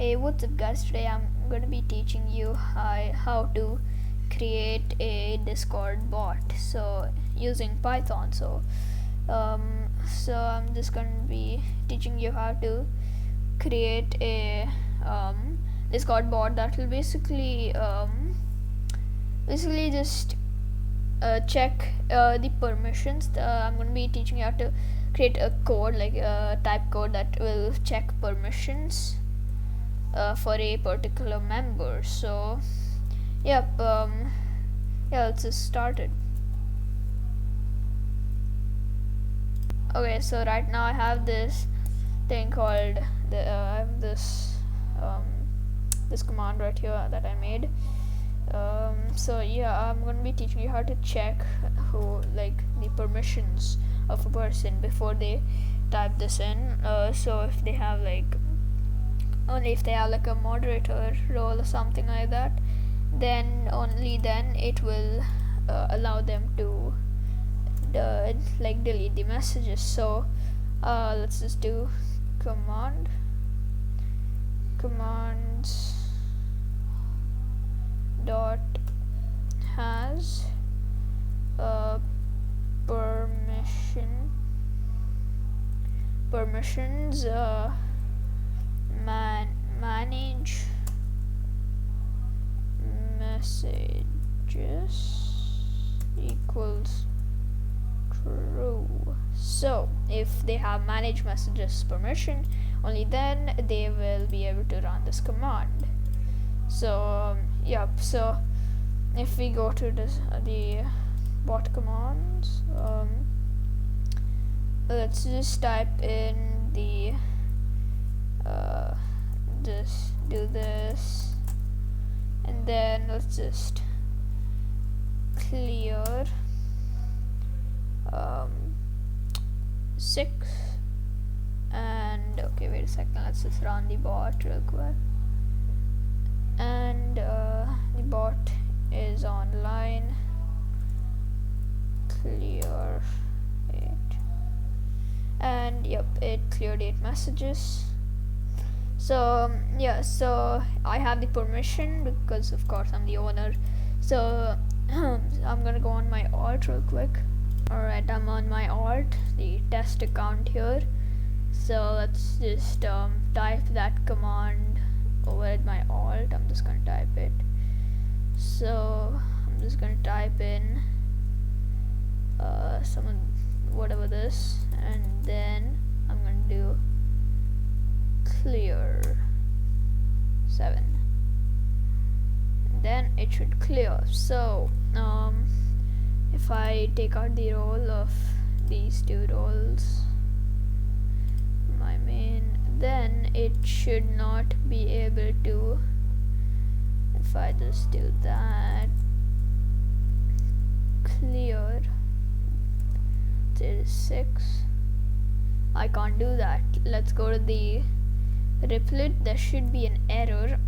Hey, what's up guys? Today I'm gonna be teaching you how to create a Discord bot using Python. So I'm just gonna be teaching you how to create a Discord bot that will basically just check the permissions. I'm going to be teaching you how to create a code, like a type code that will check permissions for a particular member. So yep, yeah, let's just start it. Okay, so right now I have this thing called I have this command right here that I made. So yeah, I'm gonna be teaching you how to check the permissions of a person before they type this in. So if they have only if they have like a moderator role or something like that, then only then it will allow them to delete the messages. So let's just do commands dot has permissions manage messages equals true. So if they have manage messages permission, only then they will be able to run this command. So yep, so if we go to the bot commands, let's just type in the just do this, and then let's just clear 6, and okay, wait a second, let's just run the bot real quick. And the bot is online. Clear 8, and yep, it cleared 8 messages. So yeah, so I have the permission because of course I'm the owner. So I'm gonna go on my alt real quick. Alright, I'm on my alt, the test account here. So let's just type that command over at my alt. I'm just gonna type it. So I'm just gonna type in whatever this, and then I'm gonna do clear 7, and then it should clear. So if I take out the role of these two roles, my main, then it should not be able to. If I just do that, clear till 6, I can't do that. Let's go to the Replit. There should be an error.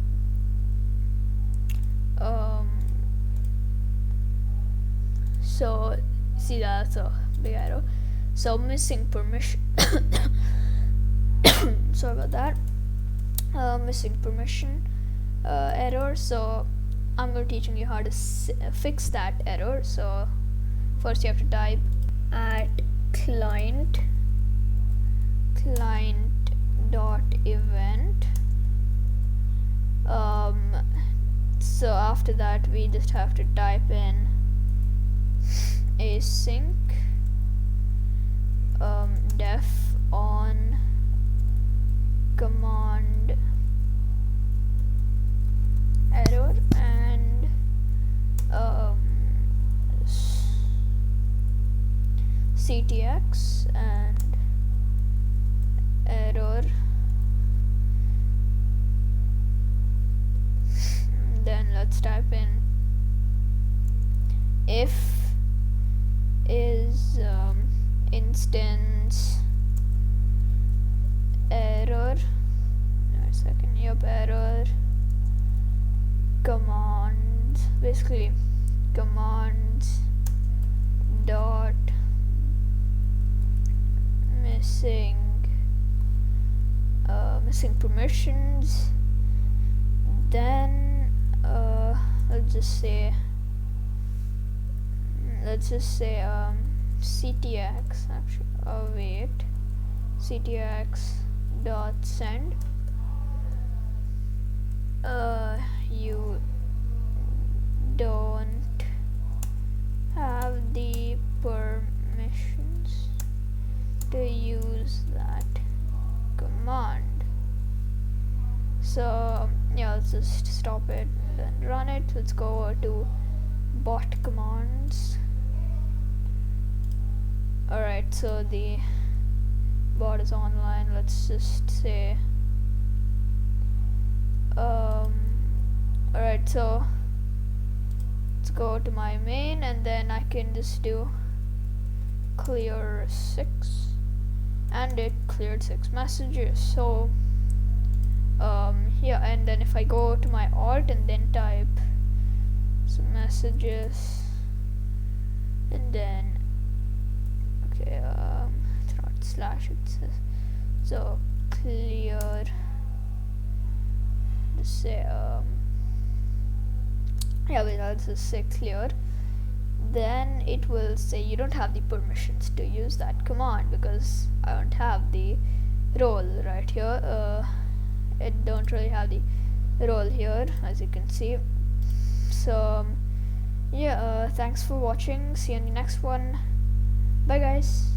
So see, that's a big arrow. So missing permission. Sorry about that. Missing permission error. So I'm going to teaching you how to fix that error. So first you have to type at client dot event. So after that we just have to type in async def on command error, and ctx and error. Then let's type in if is instance error. Wait a second. Yep, error commands, basically commands dot missing permissions just say ctx actually. Oh wait, ctx dot send. You don't have the permissions to use that command. So yeah, let's just stop it and run it. Let's go over to bot commands. Alright, so the bot is online. Let's just say alright, so let's go to my main, and then I can just do clear 6, and it cleared 6 messages. So yeah, and then if I go to my alt and then type some messages, and then okay, it's not slash, it says so clear, just say yeah, wait, I'll just say clear. Then it will say you don't have the permissions to use that command because I don't have the role right here. It don't really have the role here, as you can see. So yeah, thanks for watching. See you in the next one. Bye guys.